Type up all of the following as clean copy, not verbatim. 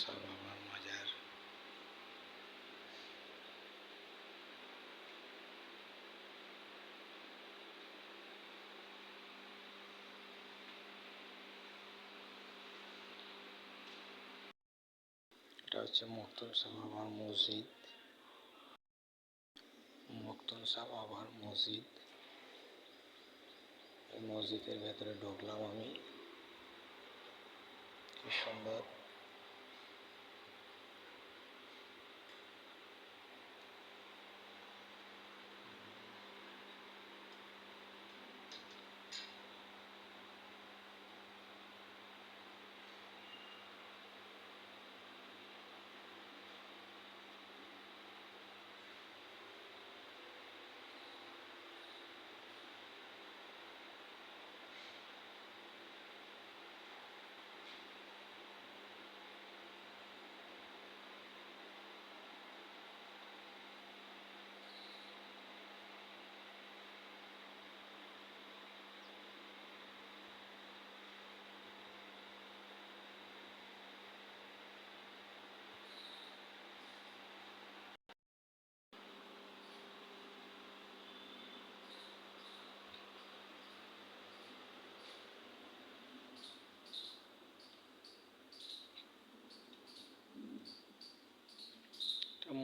শাহ বাবার মাজার। এটা হচ্ছে মখদুম শাহ বাবার মসজিদ। মখদুম শাহ বাবার মসজিদ। এই মসজিদের ভেতরে ঢুকলাম আমি। কি সুন্দর।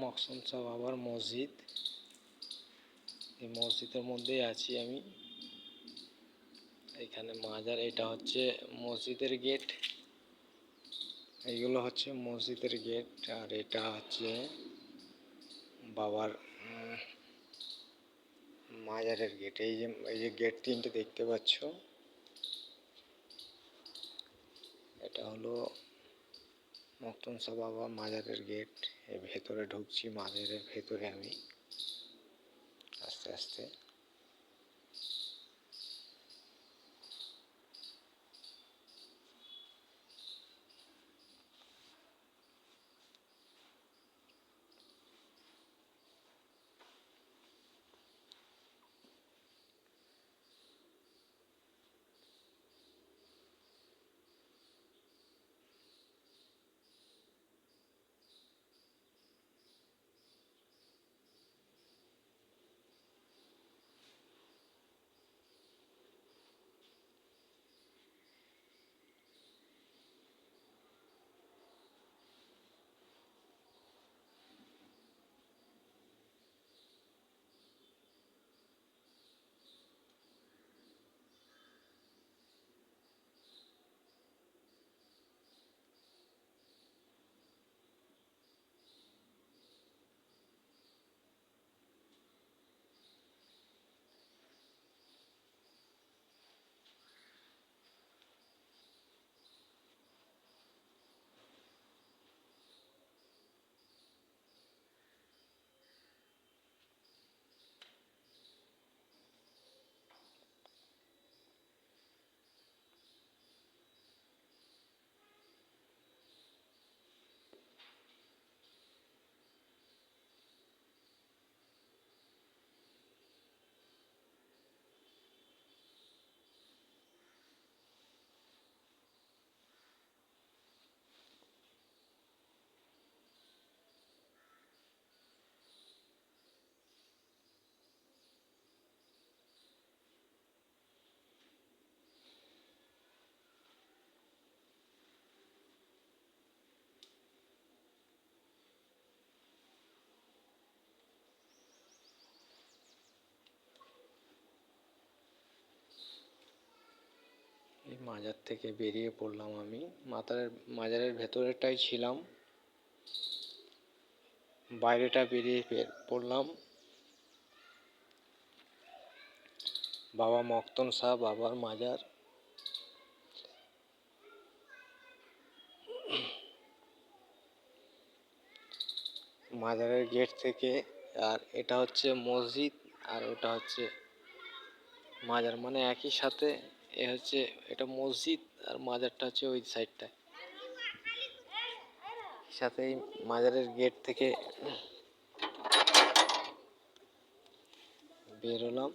মখদুম শাহ বাবার মসজিদ। এই মসজিদের মধ্যেই আছি আমি। এখানে মাজার। এটা হচ্ছে মসজিদের গেট। এইগুলো হচ্ছে মসজিদের গেট। আর এটা হচ্ছে বাবার মাজারের গেট। এই যে গেট তিনটে দেখতে পাচ্ছ, এটা হলো মখদুম শাহ বাবা মাজারের গেট। এর ভেতরে ঢুকছি, মাজারের ভেতরে আমি আস্তে আস্তে। এই মাজার থেকে বেরিয়ে পড়লাম আমি। মাজারের ভেতরেরটাই ছিলাম, বাইরেটা বেরিয়ে পড়লাম। বাবা মখদুম শাহ বাবার মাজার। মাজারের গেট থেকে। আর এটা হচ্ছে মসজিদ, আর ওটা হচ্ছে মাজার, মানে একই সাথে। এ হচ্ছে, এটা মসজিদ আর মাজারটা হচ্ছে ওই সাইডটায়। সাথে মাজারের গেট থেকে বেরোলাম।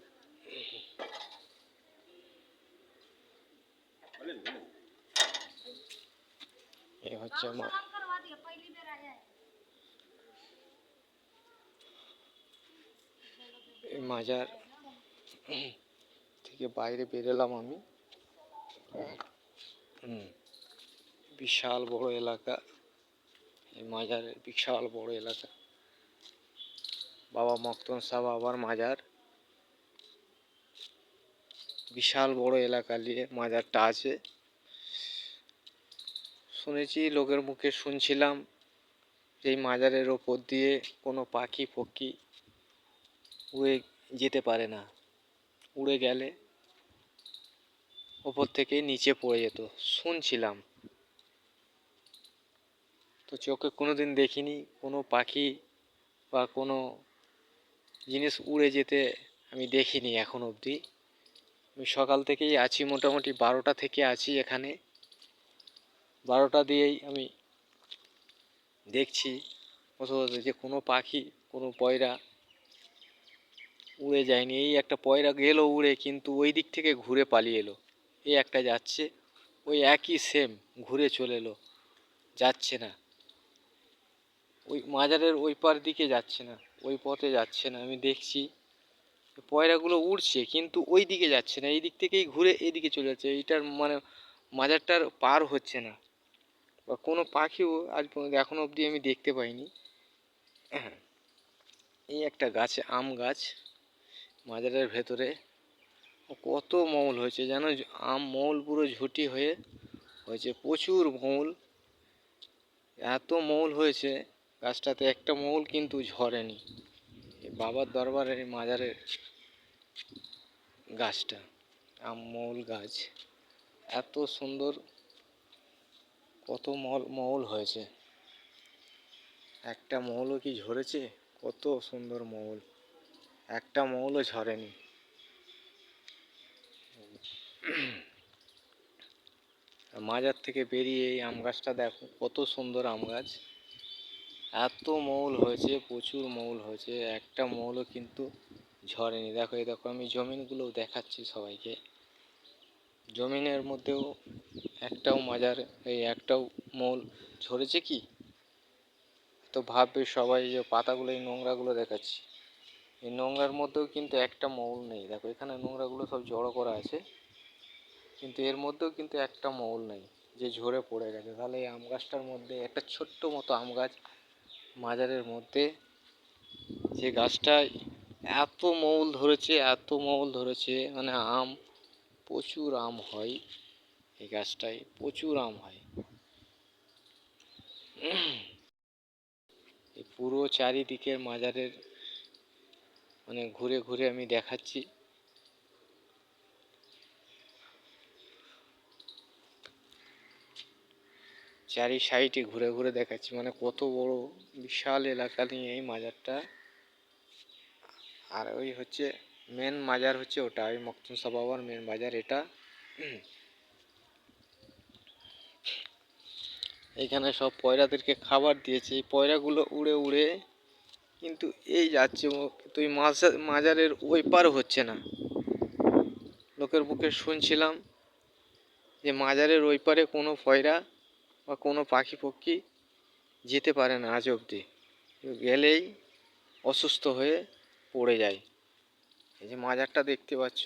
এ হচ্ছে এই মাজার থেকে বাইরে বেরোলাম আমি। বিশাল বড় এলাকা, এই মাজারের বিশাল বড় এলাকা। বাবা মক্তম শাহ বাবার মাজার, বিশাল বড় এলাকা নিয়ে মাজারটা আছে। শুনেছি, লোকের মুখে শুনছিলাম যে এই মাজারের ওপর দিয়ে কোনো পাখি পক্ষী উড়ে যেতে পারে না, উড়ে গেলে ওপর থেকে নিচে পড়ে যেত শুনছিলাম। তো চোখে কোনোদিন দেখিনি কোনো পাখি বা কোনো জিনিস উড়ে যেতে, আমি দেখিনি এখন অবধি। আমি সকাল থেকেই আছি, মোটামুটি 12টা থেকে আছি এখানে। 12টা দিয়েই আমি দেখছি যে কোনো পাখি, কোনো পয়রা উড়ে যায়নি। এই একটা পয়রা গেল উড়ে, কিন্তু ওই দিক থেকে ঘুরে পালিয়ে এলো। এই একটা যাচ্ছে, ওই একই সেম ঘুরে চলে এলো, যাচ্ছে না ওই মাজারের ওই পার দিকে, যাচ্ছে না ওই পথে, যাচ্ছে না। আমি দেখছি পয়রাগুলো উড়ছে কিন্তু ওই দিকে যাচ্ছে না, এই দিক থেকেই ঘুরে এদিকে চলে যাচ্ছে। এইটার মানে মাজারটার পার হচ্ছে না, বা কোনো পাখিও আজ পর্যন্ত এখনো অবধি আমি দেখতে পাইনি। এই একটা গাছ, আম গাছ, মাজারের ভেতরে কত মৌল হয়েছে জানো, আম মৌল পুরো ঝুঁটি হয়ে হয়েছে, প্রচুর মৌল। এত মৌল হয়েছে গাছটাতে, একটা মৌল কিন্তু ঝরেনি। বাবার দরবারের মাজারের গাছটা, আম মৌল গাছ, এত সুন্দর, কত মৌল হয়েছে, একটা মৌলও কি ঝরেছে? কত সুন্দর মৌল, একটা মৌলও ঝরেনি। মাজার থেকে বেরিয়ে এই আম গাছটা দেখো, কত সুন্দর আম গাছ, এত মৌল হয়েছে, প্রচুর মৌল হয়েছে, একটা মৌলও কিন্তু ঝরেনি। দেখো, এই দেখো, আমি জমিনগুলো দেখাচ্ছি সবাইকে। জমিনের মধ্যেও একটাও মাজার, এই একটাও মৌল ঝরেছে কি? তো ভাববে সবাই যে পাতাগুলো, এই নোংরাগুলো দেখাচ্ছি, এই নোংরার মধ্যেও কিন্তু একটা মৌল নেই। দেখো, এখানে নোংরাগুলো সব জড়ো করা আছে, কিন্তু এর মধ্যেও কিন্তু একটা মৌল নেই যে ঝরে পড়ে গেছে। তাহলে এই আম গাছটার মধ্যে, একটা ছোট্ট মতো আম গাছ মাজারের মধ্যে, যে গাছটায় এত মৌল ধরেছে, এত মৌল ধরেছে, মানে আম, প্রচুর আম হয় এই গাছটায়, প্রচুর আম হয়। এই পুরো চারিদিকের মাজারের মানে ঘুরে ঘুরে আমি দেখাচ্ছি। চারি সাইডে ঘুরে ঘুরে দেখাচ্ছি, মানে কত বড় বিশাল এলাকা নিয়ে এই মাজারটা। আর ওই হচ্ছে মেন মাজার, হচ্ছে ওটা, ওই মখদুম শাহ বাবার মেন বাজার এটা। এখানে সব পয়রাদেরকে খাবার দিয়েছে, এই পয়রাগুলো উড়ে উড়ে কিন্তু এই যাচ্ছে, তো এই মাজারের ওই পার হচ্ছে না। লোকের মুখে শুনছিলাম যে মাজারের ওই পারে কোনো পয়রা বা কোনো পাখি পক্ষী যেতে পারে না আজ অবধি, গেলেই অসুস্থ হয়ে পড়ে যায়। এই যে মাজারটা দেখতে পাচ্ছ,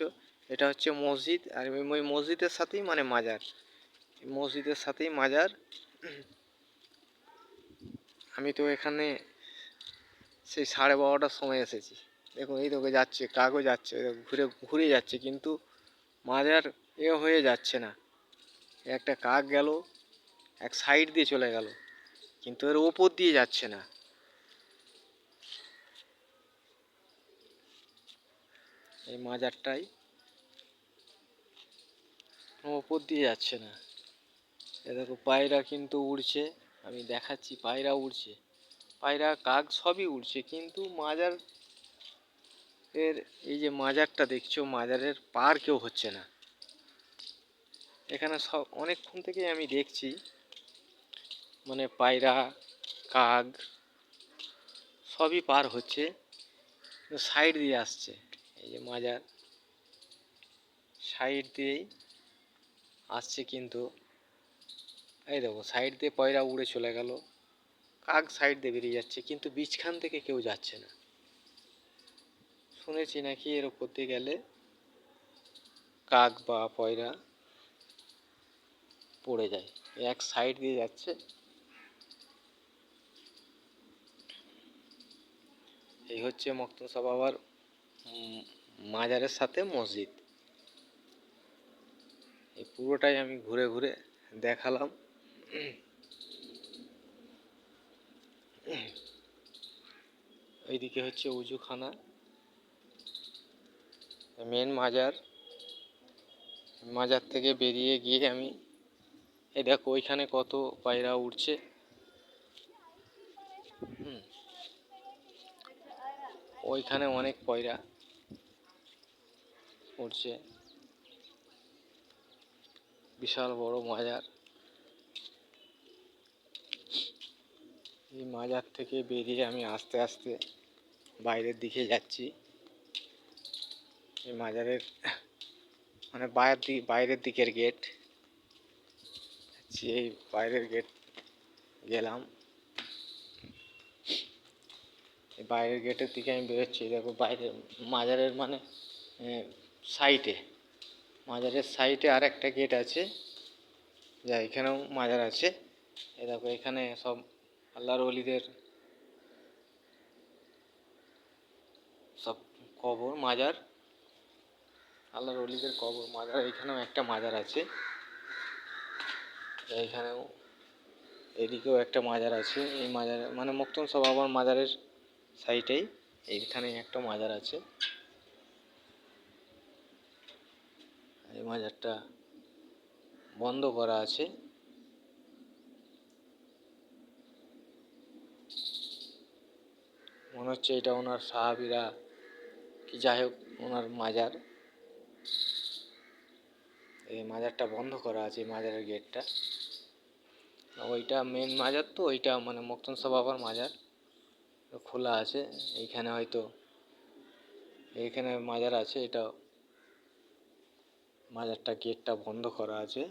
এটা হচ্ছে মসজিদ, আর ওই মসজিদের সাথেই মানে মাজার, মসজিদের সাথেই মাজার। আমি তো এখানে সেই 12:30টার সময় এসেছি। দেখুন, এই তোকে যাচ্ছে, কাকও যাচ্ছে, ঘুরে ঘুরে যাচ্ছে, কিন্তু মাজার হয়ে যাচ্ছে না। একটা কাক গেল, এক সাইড দিয়ে চলে গেল, কিন্তু এর ওপর দিয়ে যাচ্ছে না। এই মাজারটাই ওপর দিয়ে যাচ্ছে না। এ দেখো, পায়রা কিন্তু উড়ছে, আমি দেখাচ্ছি, পায়রা উড়ছে, পায়রা কাক সবই উড়ছে, কিন্তু মাজার এর, এই যে মাজারটা দেখছো, মাজারের পার কেউ হচ্ছে না। এখানে সব অনেকক্ষণ থেকেই আমি দেখছি, মানে পায়রা, কাক সবই পার হচ্ছে, সাইড দিয়ে আসছে। এই যে মাজার সাইড দিয়েই আসছে, কিন্তু এই দেখো, সাইড দিয়ে পয়রা উড়ে চলে গেল, কাক সাইড দিয়ে বেরিয়ে যাচ্ছে, কিন্তু বীজখান থেকে কেউ যাচ্ছে না। শুনেছি নাকি এর উপর দিয়ে গেলে কাক বা পয়রা পড়ে যায়। এক সাইড দিয়ে যাচ্ছে। এই হচ্ছে মক্তসা বাবার মাজারের সাথে মসজিদ। এই পুরোটাই আমি ঘুরে ঘুরে দেখালাম। এইদিকে হচ্ছে উজুখানা, মেন মাজার। মাজার থেকে বেরিয়ে গিয়ে আমি এই দেখো ওইখানে কত পায়রা উড়ছে। ওইখানে অনেক পয়রা উড়ছে। বিশাল বড় মাজার। এই মাজার থেকে বেরিয়ে আমি আস্তে আস্তে বাইরের দিকে যাচ্ছি। এই মাজারের মানে বাইরের দিকের গেট। এই বাইরের গেট গেলাম। এই বাইরের গেটের দিকে আমি বেরোচ্ছি। দেখো বাইরে মাজারের মানে সাইডে, মাজারের সাইডে আর একটা গেট আছে, যা এখানেও মাজার আছে। এই দেখো এখানে সব আল্লাহর ওলিদের সব কবর, মাজার, আল্লাহর ওলিদের কবর মাজার। এখানেও একটা মাজার আছে। এইখানেও এদিকেও একটা মাজার আছে। এই মাজার মানে মক্তসা বাবার মাজারের সাইডেই এইখানে একটা মাজার আছে। এই মাজারটা বন্ধ করা আছে। মনে হচ্ছে এটা ওনার সাহাবীরা কি যাই হোক ওনার মাজার। এই মাজারটা বন্ধ করা আছে, মাজারের গেটটা। ওইটা মেন মাজার, তো ওইটা মানে মক্তসা বাবার মাজার খোলা আছে। এইখানে হয়তো এইখানে মাজার আছে, এটা মাজারটা গেটটা বন্ধ করা আছে।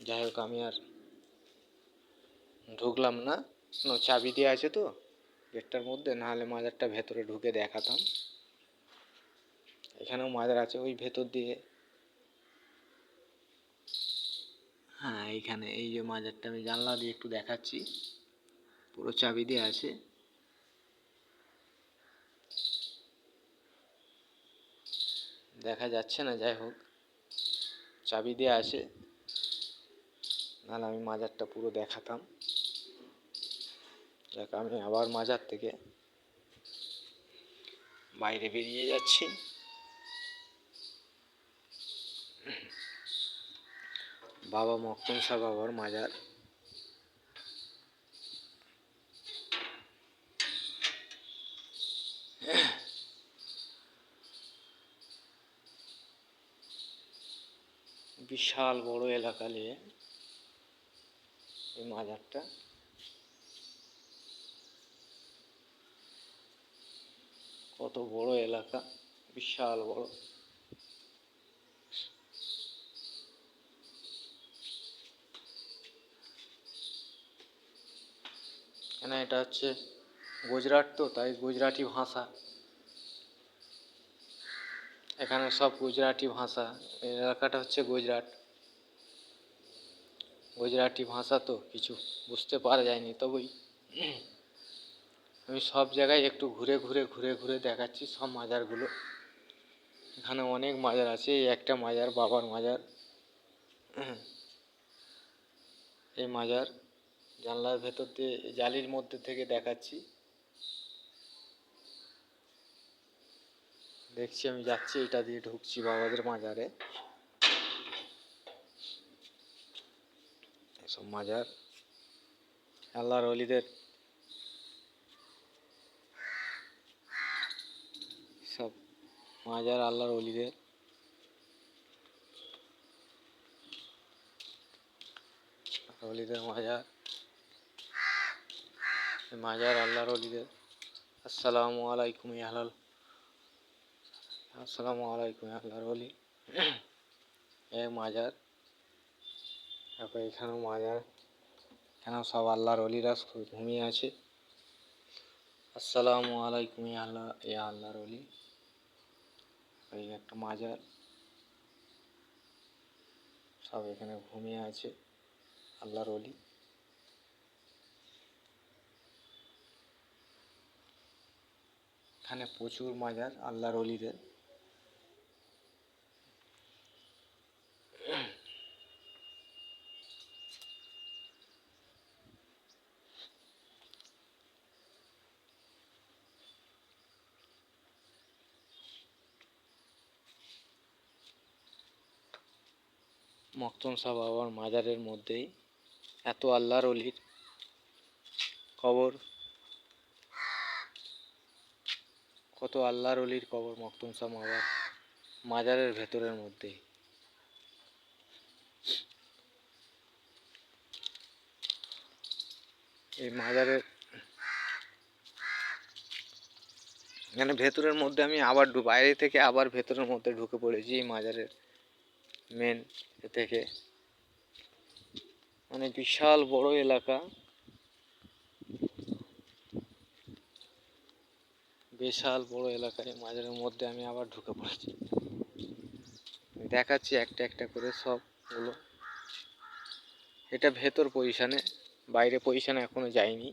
যাই হোক আমি আর ঢুকলাম না, চাবি দেওয়া আছে তো গেটটার মধ্যে, নাহলে মাজারটা ভেতরে ঢুকে দেখাতাম। এখানেও মাজার আছে ওই ভেতর দিয়ে। হ্যাঁ এইখানে এই যে মাজারটা আমি জানলা দিয়ে একটু দেখাচ্ছি, পুরো চাবি দেওয়া আছে। দেখা যাচ্ছে না, যাই হোক চাবি দেওয়া আছে, নাহলে আমি মাজারটা পুরো দেখাতাম। দেখ আমি আবার মাজার থেকে বাইরে বেরিয়ে যাচ্ছি। বাবা মক্তসা বাবার মাজার। বিশাল বড় এলাকা নিয়ে এই মাজারটা। কত বড় এলাকা, বিশাল বড়। এখানে এটা হচ্ছে গুজরাট, তো তাই গুজরাটি ভাষা, এখানে সব গুজরাটি ভাষা। এই এলাকাটা হচ্ছে গুজরাট, গুজরাটি ভাষা, তো কিছু বুঝতে পারা যায়নি। তবেই আমি সব জায়গায় একটু ঘুরে ঘুরে ঘুরে ঘুরে দেখাচ্ছি সব মাজারগুলো। এখানে অনেক মাজার আছে, এই একটা মাজার বাবার মাজার। এই মাজার জানলার ভেতর দিয়ে জালির মধ্যে থেকে দেখাচ্ছি। দেখছি আমি যাচ্ছি, এটা দিয়ে ঢুকছি বাবাদের মাজারে। এসব মাজার আল্লাহর ওলিদের সব মাজার, আল্লাহর ওলিদের। ওলিদের মাজার, মাজার আল্লাহর ওলিদের। আসসালামু আলাইকুম আহলাল, আসসালামু আলাইকুম আল্লাহর ওলি। এই মাজার, তারপর এখানেও মাজার, এখানেও সব আল্লাহর ওলিরা ঘুমিয়ে আছে। আসসালামু আলাইকুম আল্লাহর ওলি। এই একটা মাজার, সব এখানে ঘুমিয়ে আছে আল্লাহর ওলি। এখানে প্রচুর মাজার আল্লাহর ওলিদের। মখদুম শাহ বাবার মাজারের মধ্যেই এত আল্লাহর ওলির কবর, কত আল্লাহর ওলির কবর মখদুম শাহ বাবার মাজারের ভেতরের মধ্যেই। এই মাজারের এখানে ভেতরের মধ্যে আমি আবার বাইরে থেকে আবার ভেতরের মধ্যে ঢুকে পড়েছি এই মাজারের মেন থেকে। মানে বিশাল বড় এলাকা, বিশাল বড় এলাকায় মাজারের মধ্যে আমি আবার ঢুকে পড়েছি। দেখাচ্ছি একটা একটা করে সবগুলো। এটা ভেতর পজিশনে, বাইরে পজিশনে এখনো যায়নি।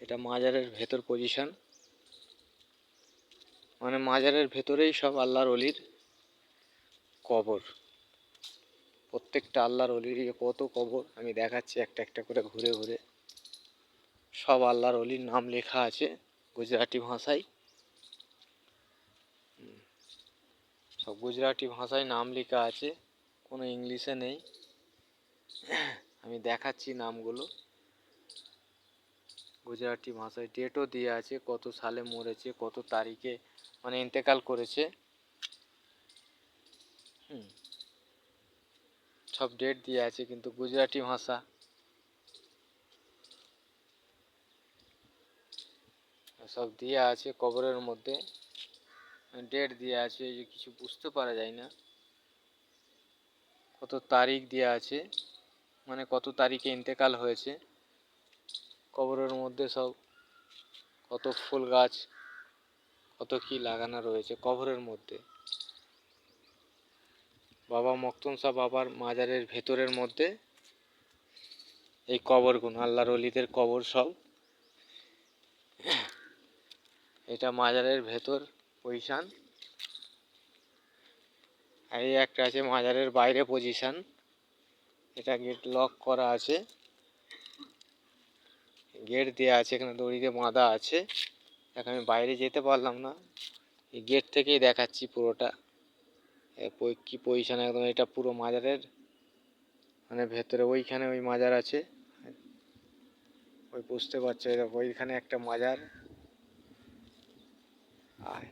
এটা মাজারের ভেতর পজিশন, মানে মাজারের ভেতরেই সব আল্লাহর ওলির কবর। প্রত্যেকটা আল্লাহর ওলির কত কবর আমি দেখাচ্ছি একটা একটা করে ঘুরে ঘুরে। সব আল্লাহর ওলির নাম লেখা আছে গুজরাটি ভাষায়, সব গুজরাটি ভাষায় নাম লেখা আছে, কোনো ইংলিশে নেই। আমি দেখাচ্ছি নামগুলো গুজরাটি ভাষায়, ডেটও দিয়ে আছে, কত সালে মরেছে, কত তারিখে মানে ইন্তেকাল করেছে। সব ডেট দিয়ে আছে কিন্তু গুজরাটি ভাষা। সব দিয়ে আছে কবরের মধ্যে, ডেট দিয়ে আছে, যে কিছু বুঝতে পারা যায় না। কত তারিখ দেওয়া আছে, মানে কত তারিখে ইন্তেকাল হয়েছে। কবরের মধ্যে সব কত ফুল গাছ, কত কি লাগানো রয়েছে কবরের মধ্যে। বাবা মখদুম শাহ বাবার মাজারের ভেতরের মধ্যে এই কবরগুলো, আল্লাহর ওলিদের কবর সব। এটা মাজারের ভেতর পজিশন। আর এই একটা আছে মাজারের বাইরে পজিশন, এটা গেট লক করা আছে, গেট দেওয়া আছে, এখানে দড়ি দিয়ে বাঁধা আছে। এখন আমি বাইরে যেতে পারলাম না, এই গেট থেকেই দেখাচ্ছি পুরোটা কি পজিশন একদম। এটা পুরো মাজারের মানে ভেতরে, ওইখানে ওই মাজার আছে, ওই বুঝতে পারছো, ওইখানে একটা মাজার, আর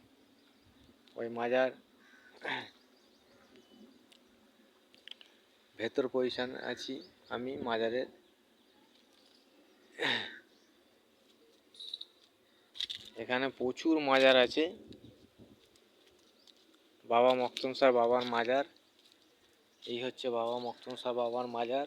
ওই মাজার ভেতর পজিশন আছি আমি মাজারের। এখানে প্রচুর মাজার আছে, বাবা মখদুম শাহ বাবার মাজার। এই হচ্ছে বাবা মখদুম শাহ বাবার মাজার।